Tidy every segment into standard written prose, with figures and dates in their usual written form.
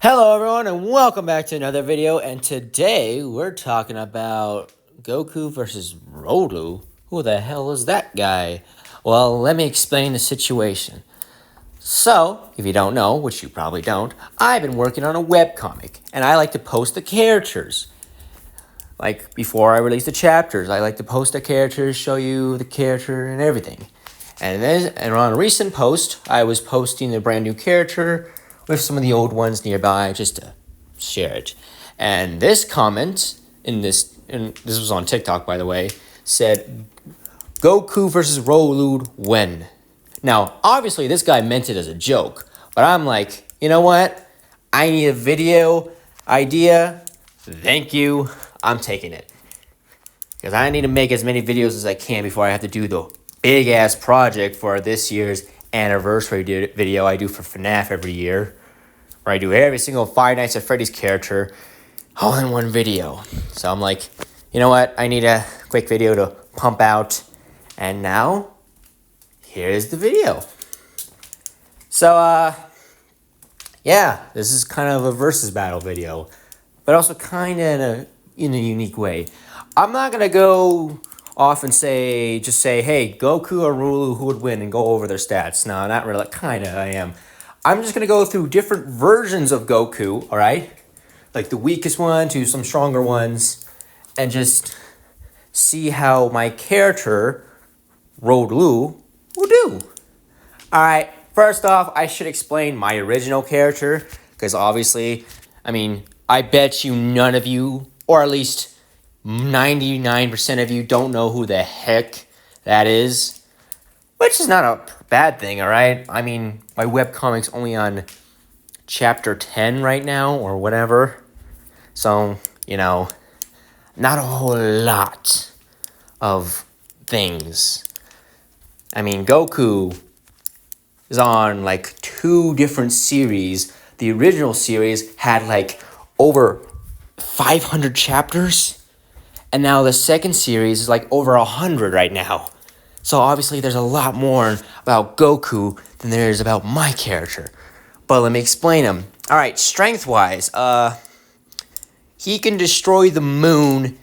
Hello everyone and welcome back to another video, and today we're talking about Goku versus roadlu. Who the hell is that guy? Well, let me explain the situation. So, if you don't know, which you probably don't, I've been working on a webcomic and I like to post the characters. Like before I release the chapters, I like to post the characters, show you the character and everything. And on a recent post, I was posting a brand new character with some of the old ones nearby just to share it. And this comment and this was on TikTok, by the way, said Goku versus roadlu when. Now, obviously, this guy meant it as a joke, but I'm like, you know what? I need a video idea. Thank you. I'm taking it. Because I need to make as many videos as I can before I have to do the big ass project for this year's anniversary video I do for FNAF every year. Where I do every single Five Nights at Freddy's character all in one video. So I'm like, you know what? I need a quick video to pump out. And now, here's the video. So, yeah, this is kind of a versus battle video. But also kind of in a unique way. I'm not going to go off and just say, hey, Goku or Rulu, who would win, and go over their stats. No, not really. Kind of, I am. I'm just going to go through different versions of Goku, all right? Like the weakest one to some stronger ones, and just see how my character, roadlu, will do. All right, first off, I should explain my original character, because obviously, I bet you none of you, or at least 99% of you, don't know who the heck that is. Which is not a bad thing, all right? I mean, my webcomic's only on chapter 10 right now, or whatever. So, not a whole lot of things. I mean, Goku is on, like, 2 different series. The original series had, like, over 500 chapters. And now the second series is, like, over 100 right now. So obviously there's a lot more about Goku than there is about my character. But let me explain him. Alright, strength-wise, he can destroy the moon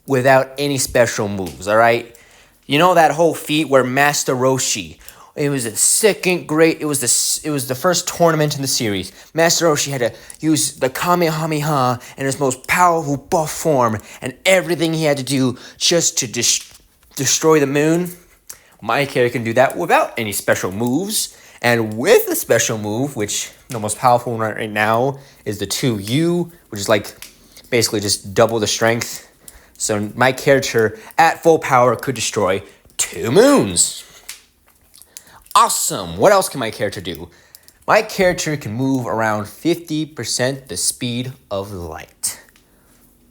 without any special moves, alright? You know that whole feat where Master Roshi, it was the second great, it was the first tournament in the series. Master Roshi had to use the Kamehameha in his most powerful buff form, and everything he had to do just to destroy the moon. My character can do that without any special moves, and with a special move, which the most powerful one right now is the 2U, which is like basically just double the strength. So my character at full power could destroy 2 moons. Awesome! What else can my character do? My character can move around 50% the speed of light.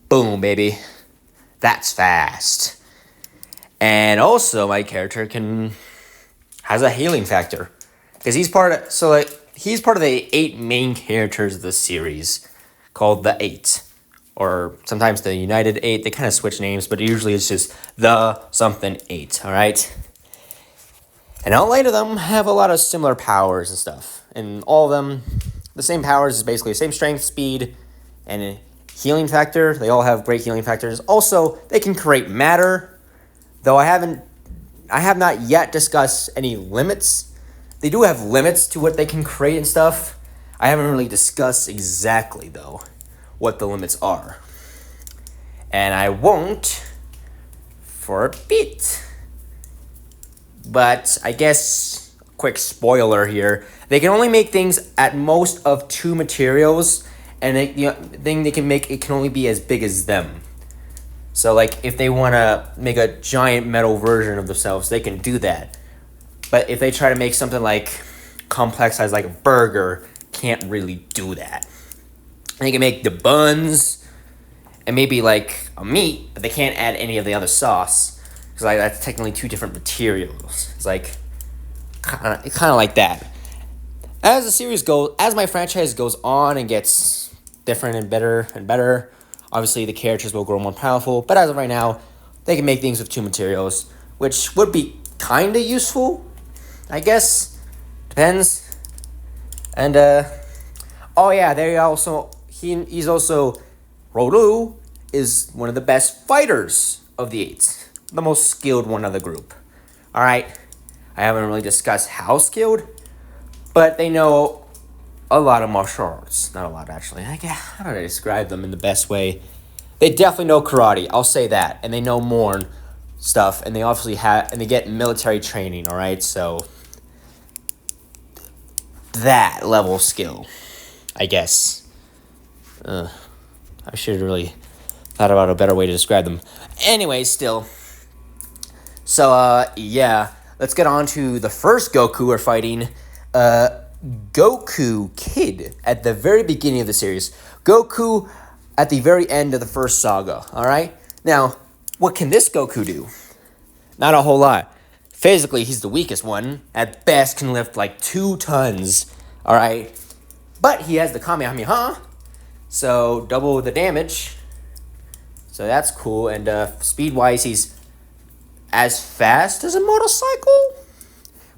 Boom, baby. That's fast. And also, my character has a healing factor, because he's part of the 8 main characters of the series, called the 8, or sometimes the United 8. They kind of switch names, but usually it's just the something 8. All right. And all 8 of them have a lot of similar powers and stuff, and all of them, the same powers is basically the same strength, speed, and a healing factor. They all have great healing factors. Also, they can create matter. Though I have not yet discussed any limits. They do have limits to what they can create and stuff. I haven't really discussed exactly, though, what the limits are. And I won't for a bit. But I guess, quick spoiler here, they can only make things at most of 2 materials, and the thing they can make, it can only be as big as them. So, like, if they want to make a giant metal version of themselves, they can do that. But if they try to make something, like, complex size, like a burger, can't really do that. They can make the buns and maybe, like, a meat, but they can't add any of the other sauce. Because, like, that's technically 2 different materials. It's, like, kind of like that. As the series goes, as my franchise goes on and gets different and better, obviously, the characters will grow more powerful, but as of right now, they can make things with 2 materials, which would be kind of useful, I guess. Depends. And, Oh yeah, he's also roadlu is one of the best fighters of the eights, the most skilled one of the group. All right, I haven't really discussed how skilled, but they know a lot of martial arts. Not a lot, actually. How do I describe them in the best way? They definitely know karate. I'll say that, and they know more stuff, and they obviously and they get military training. All right, so that level of skill, I guess. I should have really thought about a better way to describe them. Anyway, still. So, yeah. Let's get on to the first Goku we're fighting. Goku Kid at the very beginning of the series. Goku at the very end of the first saga. Alright? Now, what can this Goku do? Not a whole lot. Physically, he's the weakest one. At best, can lift like 2 tons. Alright? But he has the Kamehameha. So, double the damage. So that's cool. And speed-wise, he's as fast as a motorcycle?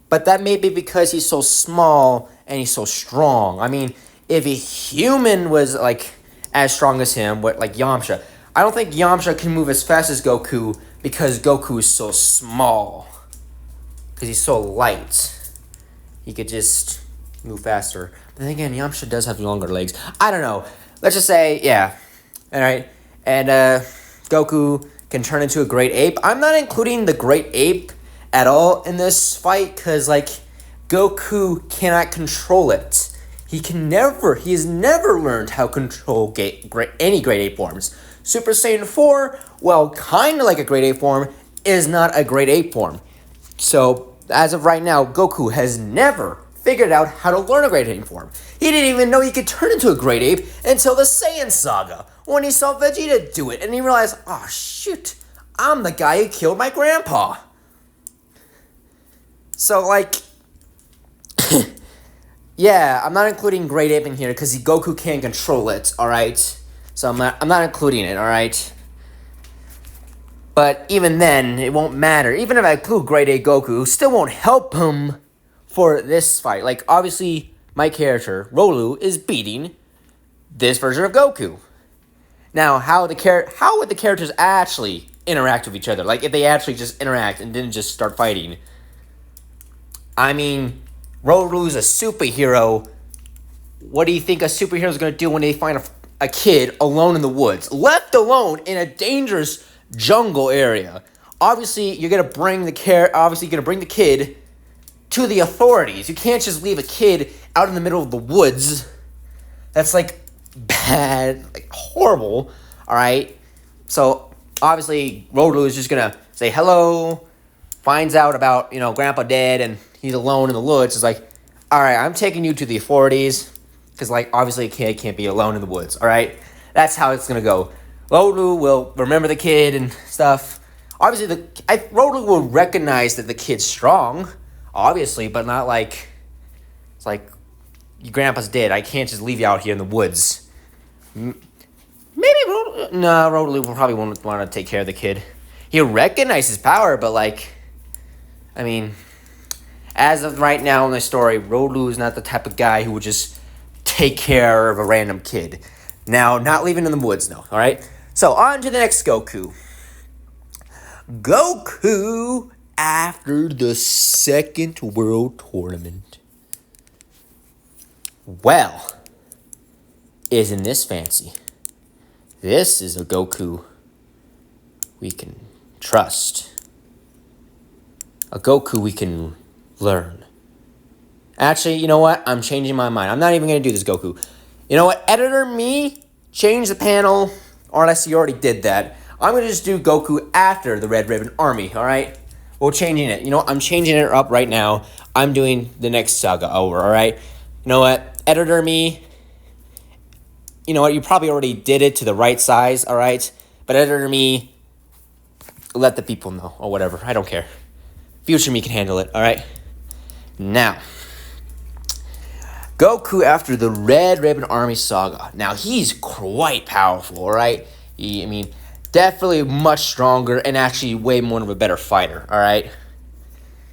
But that may be because he's so small and he's so strong. I mean, if a human was, like, as strong as him, like Yamcha, I don't think Yamcha can move as fast as Goku because Goku is so small. Because he's so light. He could just move faster. But then again, Yamcha does have longer legs. I don't know. Let's just say, yeah. Alright. And Goku can turn into a great ape. I'm not including the great ape at all in this fight because, like, Goku cannot control it. He has never learned how to control any great ape forms. Super Saiyan 4, well, kind of like a great ape form, is not a great ape form. So, as of right now, Goku has never figured out how to learn a great ape form. He didn't even know he could turn into a great ape until the Saiyan saga, when he saw Vegeta do it, and he realized, oh shoot, I'm the guy who killed my grandpa. So, like, yeah, I'm not including great ape in here because Goku can't control it, alright? So I'm not including it, alright? But even then, it won't matter. Even if I include great ape Goku, still won't help him for this fight. Like, obviously, my character, roadlu, is beating this version of Goku. Now, how would the characters actually interact with each other? Like, if they actually just interact and didn't just start fighting. I mean, roadlu's a superhero. What do you think a superhero is going to do when they find a kid alone in the woods? Left alone in a dangerous jungle area. Obviously, you're going to bring the kid to the authorities. You can't just leave a kid out in the middle of the woods. That's, like, bad, like, horrible, all right? So, obviously, roadlu is just going to say hello, finds out about, Grandpa dead, and he's alone in the woods. It's like, all right, I'm taking you to the authorities, because, like, obviously a kid can't be alone in the woods, all right? That's how it's going to go. roadlu will remember the kid and stuff. Obviously, roadlu will recognize that the kid's strong, obviously, but not like, it's like, your grandpa's dead. I can't just leave you out here in the woods. Maybe roadlu probably won't want to take care of the kid. He'll recognize his power, but, like, I mean, as of right now in the story, roadlu is not the type of guy who would just take care of a random kid. Now, not leaving in the woods, though, all right? So, on to the next Goku. Goku after the Second World Tournament. Well, isn't this fancy? This is a Goku we can trust. A Goku we can learn. Actually, you know what? I'm changing my mind. I'm not even going to do this Goku. You know what? Editor me, change the panel, or unless you already did that. I'm going to just do Goku after the Red Ribbon Army, alright? We're changing it. You know what? I'm changing it up right now. I'm doing the next saga over, alright? You know what? Editor me, you know what? You probably already did it to the right size, alright? But editor me, let the people know, or whatever. I don't care. Future me can handle it, alright? Now, Goku after the Red Ribbon Army saga. Now, he's quite powerful, alright? Definitely much stronger and actually way more of a better fighter, alright?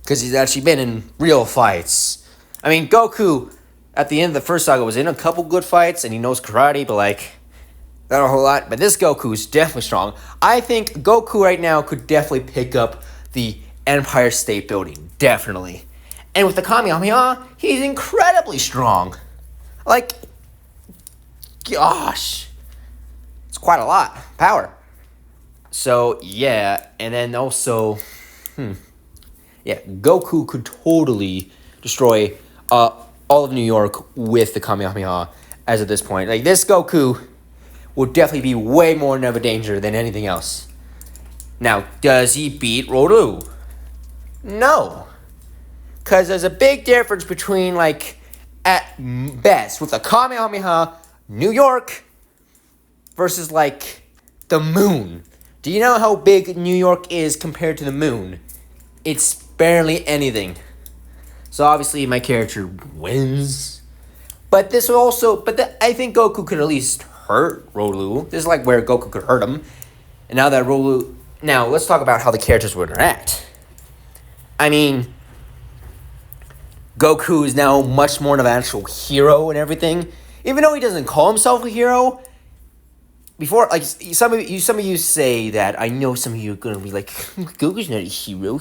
Because he's actually been in real fights. Goku at the end of the first saga was in a couple good fights, and he knows karate, but like not a whole lot. But this Goku is definitely strong. I think Goku right now could definitely pick up the Empire State Building, definitely. And with the Kamehameha, he's incredibly strong. Like, gosh, it's quite a lot power. So yeah, and then also, yeah, Goku could totally destroy all of New York with the Kamehameha as of this point. Like, this Goku will definitely be way more of a danger than anything else. Now, does he beat roadlu? No. Because there's a big difference between, like, at best, with the Kamehameha, New York versus, like, the moon. Do you know how big New York is compared to the moon? It's barely anything. So obviously my character wins. But this will also, I think Goku could at least hurt roadlu. This is like where Goku could hurt him. And now that roadlu, now let's talk about how the characters will interact. I mean, Goku is now much more of an actual hero and everything. Even though he doesn't call himself a hero, before, like, some of you say that, I know some of you are gonna be like, Goku's not a hero.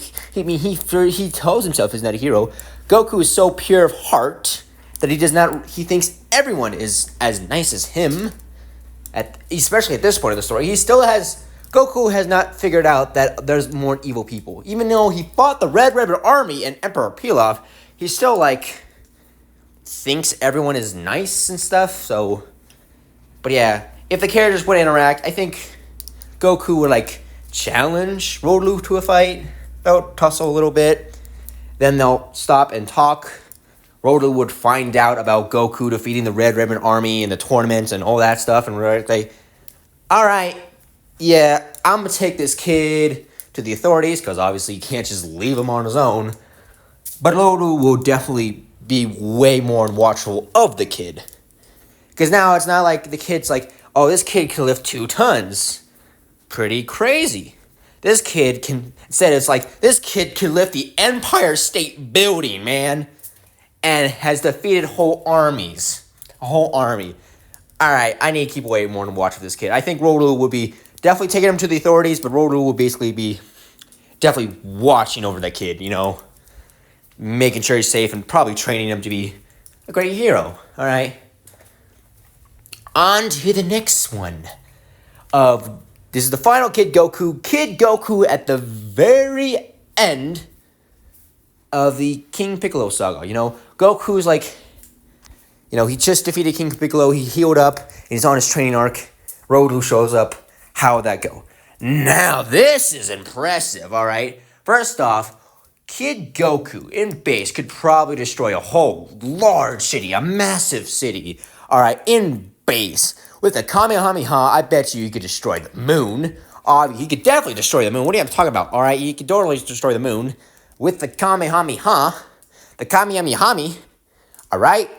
He tells himself he's not a hero. Goku is so pure of heart that he thinks everyone is as nice as him. Especially at this point of the story, Goku has not figured out that there's more evil people. Even though he fought the Red Ribbon Army and Emperor Pilaf, he still, like, thinks everyone is nice and stuff. So, but yeah. If the characters would interact, I think Goku would, like, challenge roadlu to a fight. They'll tussle a little bit. Then they'll stop and talk. Roadlu would find out about Goku defeating the Red Ribbon Army and the tournaments and all that stuff. And like, all right, yeah, I'm going to take this kid to the authorities, because obviously you can't just leave him on his own. But Roadlu will definitely be way more watchful of the kid. Because now it's not like the kid's like, oh, this kid can lift 2 tons. Pretty crazy. This kid can, instead it's like, this kid can lift the Empire State Building, man. And has defeated whole armies. A whole army. Alright, I need to keep way more to watch with this kid. I think roadlu would be definitely taking him to the authorities, but roadlu will basically be definitely watching over that kid, you know. Making sure he's safe and probably training him to be a great hero. Alright. On to the next one. This is the final Kid Goku. Kid Goku at the very end of the King Piccolo saga. You know, Goku's like, you know, he just defeated King Piccolo. He healed up. And he's on his training arc. Roadlu shows up. How would that go? Now, this is impressive, all right? First off, Kid Goku in base could probably destroy a whole large city, a massive city, all right, in base. With the Kamehameha, I bet you could destroy the moon. He could definitely destroy the moon. What are you talking about? All right, you could totally destroy the moon with the Kamehameha, the Kamehameha. All right.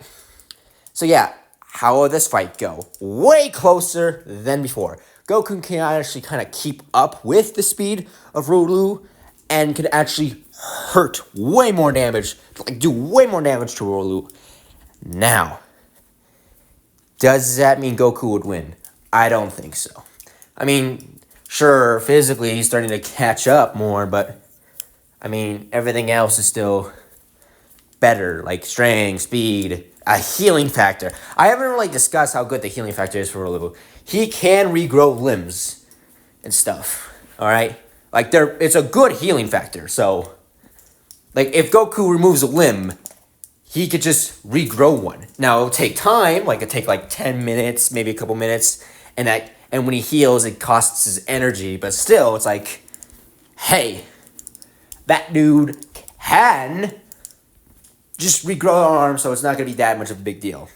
So yeah, how will this fight go? Way closer than before. Goku can actually kind of keep up with the speed of roadlu and can actually hurt way more damage, like do way more damage to roadlu. Now, does that mean Goku would win? I don't think so. I mean, sure, physically he's starting to catch up more, but I mean, everything else is still better, like strength, speed, a healing factor. I haven't really discussed how good the healing factor is for Roadlu. He can regrow limbs and stuff, all right? Like, it's a good healing factor, so, like, if Goku removes a limb, he could just regrow one. Now, it'll take time, like, it'll take, like, 10 minutes, maybe a couple minutes, and when he heals, it costs his energy, but still, it's like, hey, that dude can just regrow an arm, so it's not going to be that much of a big deal.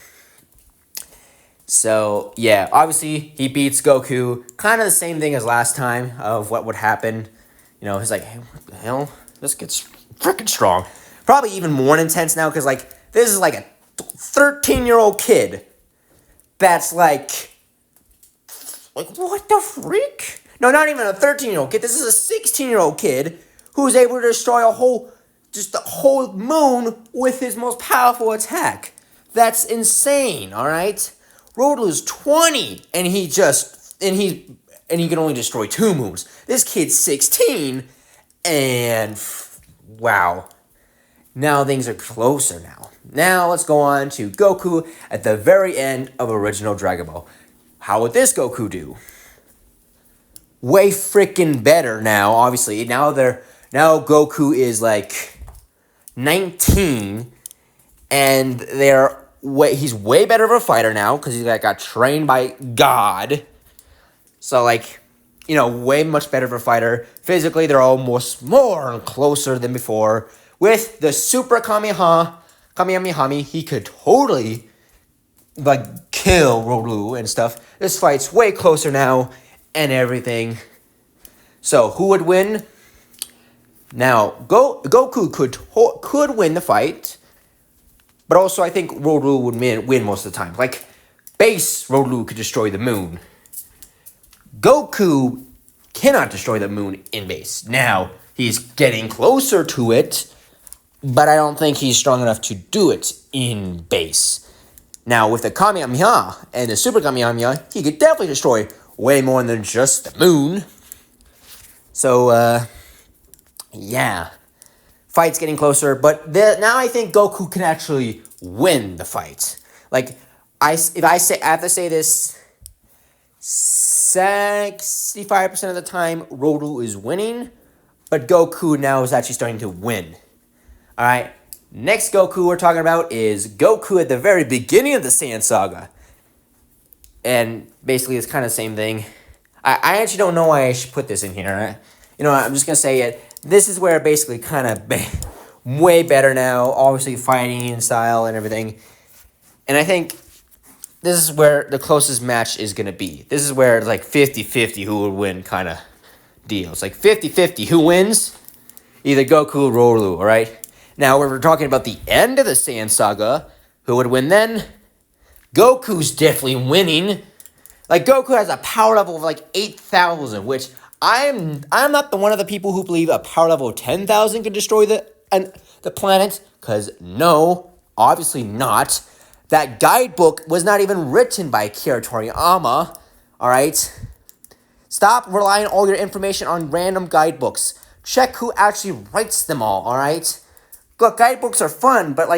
So, yeah, obviously, he beats Goku. Kind of the same thing as last time of what would happen. You know, he's like, hey, what the hell? This gets freaking strong. Probably even more intense now, because, like, this is like a 13-year-old kid that's like, what the freak? No, not even a 13-year-old kid. This is a 16-year-old kid who's able to destroy the whole moon with his most powerful attack. That's insane, all right? Roadlu's 20, and he can only destroy 2 moons. This kid's 16, and wow. Now things are closer now. Now let's go on to Goku at the very end of original Dragon Ball. How would this Goku do? Way freaking better now, obviously. Now Goku is like 19, and he's way better of a fighter now because he got trained by God. So way much better of a fighter. Physically, they're almost more closer than before. With the Super Kamehameha, he could totally kill roadlu and stuff. This fight's way closer now and everything. So who would win? Now Goku could win the fight, but also I think roadlu would win most of the time. Like base roadlu could destroy the moon. Goku cannot destroy the moon in base. Now he's getting closer to it, but I don't think he's strong enough to do it in base. Now, with the Kamehameha and the Super Kamehameha, he could definitely destroy way more than just the moon. So, yeah. Fight's getting closer, but now I think Goku can actually win the fight. I have to say this, 65% of the time, roadlu is winning, but Goku now is actually starting to win. All right. Next Goku we're talking about is Goku at the very beginning of the Saiyan Saga. And basically it's kind of the same thing. I actually don't know why I should put this in here. I'm just going to say it. This is where basically kind of way better now. Obviously fighting style and everything. And I think this is where the closest match is going to be. This is where it's 50-50 who would win kind of deal. It's 50-50 who wins. Either Goku or roadlu, all right? Now, when we're talking about the end of the Saiyan Saga, who would win then? Goku's definitely winning. Goku has a power level of 8,000, which I'm not one of the people who believe a power level of 10,000 could destroy the planet, because no, obviously not. That guidebook was not even written by Akira Toriyama, all right? Stop relying all your information on random guidebooks. Check who actually writes them all right? Look, guidebooks are fun, but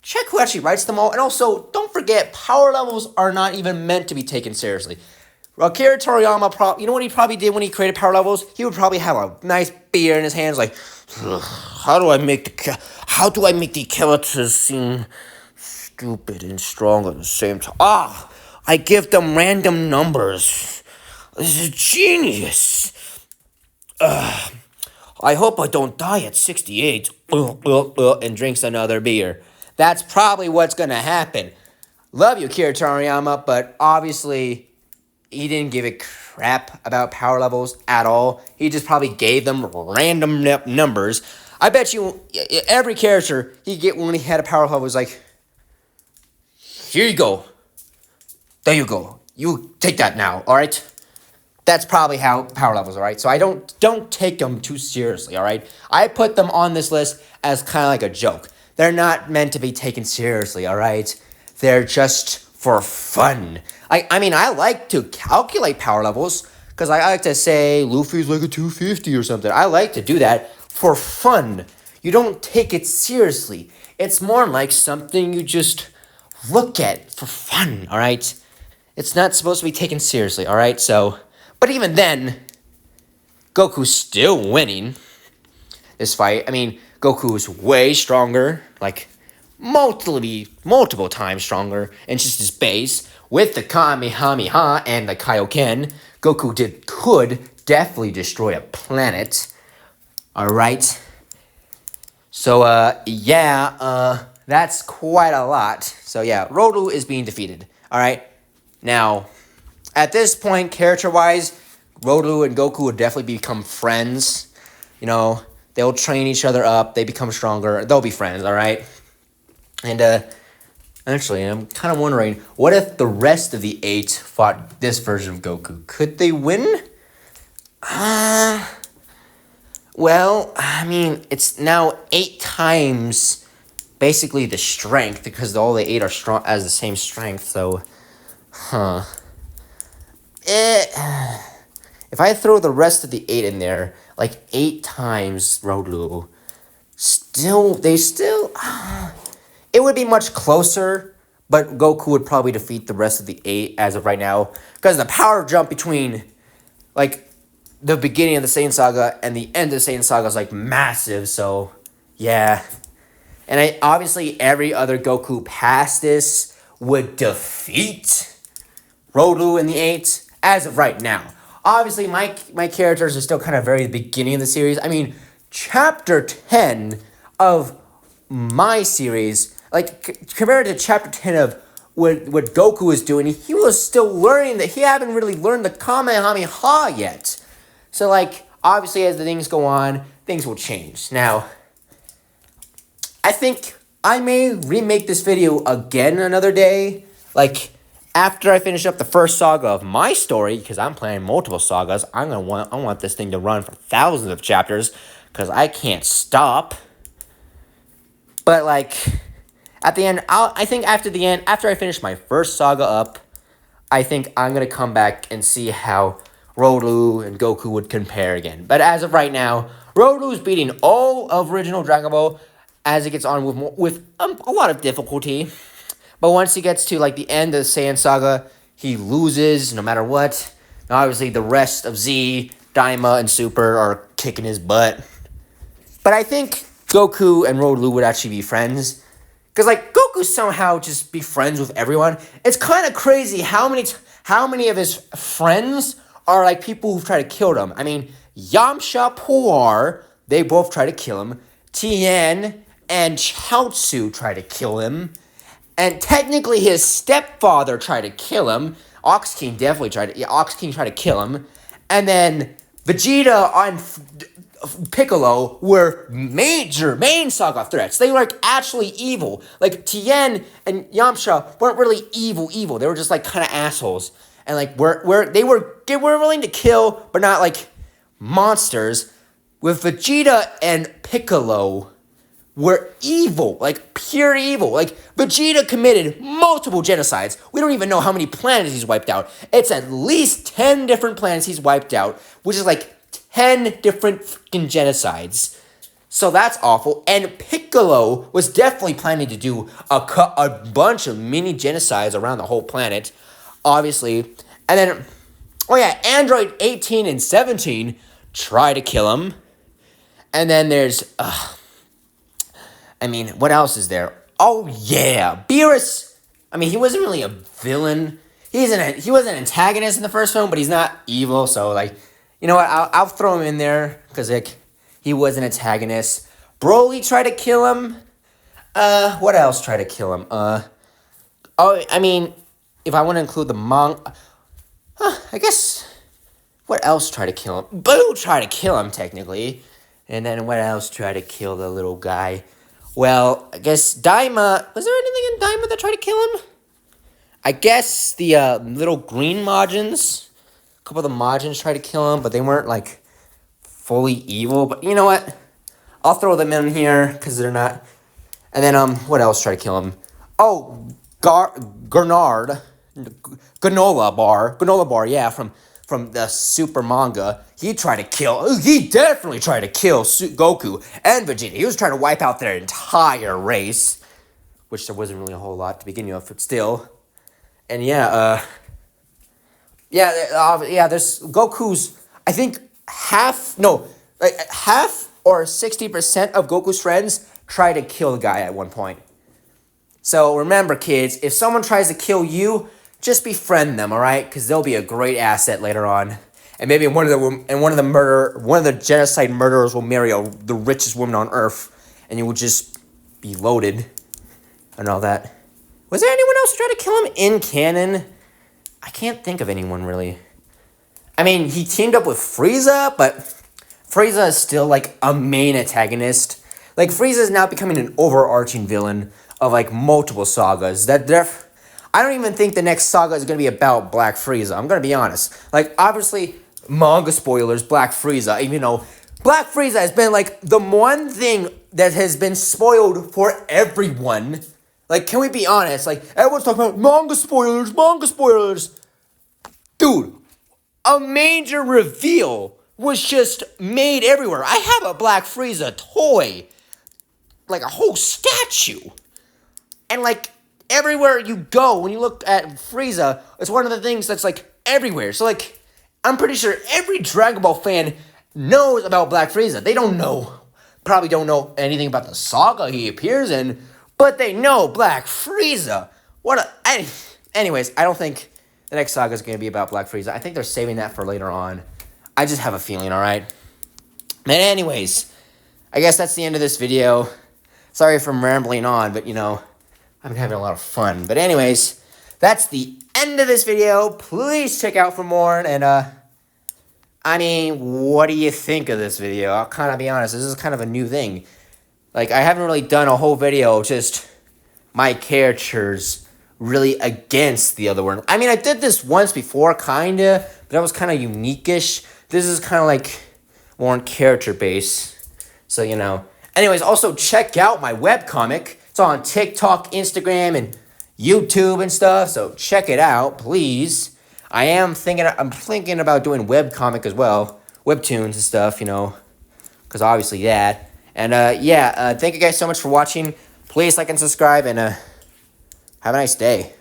check who actually writes them all. And also, don't forget, power levels are not even meant to be taken seriously. Akira Toriyama, you know what he probably did when he created power levels? He would probably have a nice beer in his hands, how do I make the characters seem stupid and strong at the same time? I give them random numbers. This is genius. I hope I don't die at 68 and drinks another beer. That's probably what's going to happen. Love you, Akira Toriyama, but obviously he didn't give a crap about power levels at all. He just probably gave them random numbers. I bet you every character he get when he had a power level was here you go. There you go. You take that now, all right? That's probably how power levels, all right? So I don't take them too seriously, all right? I put them on this list as kind of like a joke. They're not meant to be taken seriously, all right? They're just for fun. I like to calculate power levels because I like to say Luffy's a 250 or something. I like to do that for fun. You don't take it seriously. It's more like something you just look at for fun, all right? It's not supposed to be taken seriously, all right? So... But even then, Goku's still winning this fight. Goku is way stronger, multiple times stronger, and just his base. With the Kamehameha and the Kaioken, Goku could definitely destroy a planet. Alright? So, that's quite a lot. So, roadlu is being defeated. Alright? Now... At this point, character-wise, roadlu and Goku would definitely become friends. They'll train each other up. They become stronger. They'll be friends, all right? And, actually, I'm kind of wondering, what if the rest of the 8 fought this version of Goku? Could they win? Well, it's now 8 times basically the strength, because all the 8 are strong as the same strength. So, if I throw the rest of the 8 in there, like 8 times roadlu, it would be much closer. But Goku would probably defeat the rest of the 8 as of right now, because the power jump between like the beginning of the Saiyan Saga and the end of the Saiyan Saga is like massive. So yeah, and obviously every other Goku past this would defeat roadlu in the 8 as of right now. Obviously, my characters are still kind of very beginning of the series. I mean, chapter 10 of my series, like compared to chapter 10 of what Goku was doing, he was still learning that he hadn't really learned the Kamehameha yet. So like, obviously as the things go on, things will change. Now, I think I may remake this video again another day, like after I finish up the first saga of my story, because I'm planning multiple sagas. I want this thing to run for thousands of chapters, because I can't stop. But like, at the end, I think after I finish my first saga up, I think I'm gonna come back and see how roadlu and Goku would compare again. But as of right now, roadlu is beating all of original Dragon Ball as it gets on with a lot of difficulty. But once he gets to like the end of the Saiyan Saga, he loses no matter what. And obviously, the rest of Z, Daima, and Super are kicking his butt. But I think Goku and roadlu would actually be friends. Because like Goku somehow just be friends with everyone. It's kind of crazy how many of his friends are like people who try to kill him. I mean, Yamcha, Puar, they both try to kill him. Tien and Chaozu try to kill him. And technically his stepfather tried to kill him. Ox King definitely tried to kill him. And then Vegeta and Piccolo were main saga threats. They were like actually evil. Like Tien and Yamcha weren't really evil. They were just like kind of assholes. And like they were willing to kill, but not like monsters. With Vegeta and Piccolo were evil, like pure evil. Like Vegeta committed multiple genocides. We don't even know how many planets he's wiped out. It's at least 10 different planets he's wiped out, which is like 10 different freaking genocides. So that's awful. And Piccolo was definitely planning to do a bunch of mini genocides around the whole planet, obviously. And then, oh yeah, Android 18 and 17 try to kill him. And then there's, I mean, what else is there? Oh yeah, Beerus. I mean, he wasn't really a villain. He was an antagonist in the first film, but he's not evil. So like, you know what? I'll throw him in there because like he was an antagonist. Broly tried to kill him. What else tried to kill him? Oh, I mean, if I want to include the I guess what else tried to kill him? Boo tried to kill him technically, and then what else tried to kill the little guy? Well, I guess Daima. Was there anything in Daima that tried to kill him? I guess the little green Majins. A couple of the Majins tried to kill him, but they weren't like fully evil. But you know what? I'll throw them in here because they're not. And then what else tried to kill him? Oh, Gernard, Granola Bar. Yeah, from the Super manga. He definitely tried to kill Goku and Vegeta. He was trying to wipe out their entire race, which there wasn't really a whole lot to begin with, but still. And yeah, there's Goku's, I think half or 60% of Goku's friends try to kill the guy at one point. So remember, kids, if someone tries to kill you, just befriend them, all right? Because they'll be a great asset later on. And maybe one of the genocide murderers will marry the richest woman on Earth, and you will just be loaded and all that. Was there anyone else who tried to kill him in canon? I can't think of anyone really. I mean, he teamed up with Frieza, but Frieza is still like a main antagonist. Like Frieza is now becoming an overarching villain of like multiple sagas. I don't even think the next saga is going to be about Black Frieza. I'm going to be honest. Like, obviously, manga spoilers, Black Frieza. Even though Black Frieza has been, like, the one thing that has been spoiled for everyone. Like, can we be honest? Like, everyone's talking about manga spoilers, manga spoilers. Dude, a major reveal was just made everywhere. I have a Black Frieza toy. Like, a whole statue. And, like, everywhere you go, when you look at Frieza, it's one of the things that's, like, everywhere. So, like, I'm pretty sure every Dragon Ball fan knows about Black Frieza. They probably don't know anything about the saga he appears in, but they know Black Frieza. Anyways, I don't think the next saga is going to be about Black Frieza. I think they're saving that for later on. I just have a feeling, alright? But anyways, I guess that's the end of this video. Sorry if I'm rambling on, but, I've been having a lot of fun. But anyways, that's the end of this video. Please check out for more. And, what do you think of this video? I'll kind of be honest. This is kind of a new thing. Like, I haven't really done a whole video just my characters really against the other one. I mean, I did this once before, kind of, but that was kind of unique-ish. This is kind of like more on character base. So, Anyways, also check out my webcomic. It's on TikTok, Instagram, and YouTube and stuff. So check it out, please. I'm thinking about doing webcomic as well. Webtoons and stuff, because obviously that. And, thank you guys so much for watching. Please like and subscribe, and have a nice day.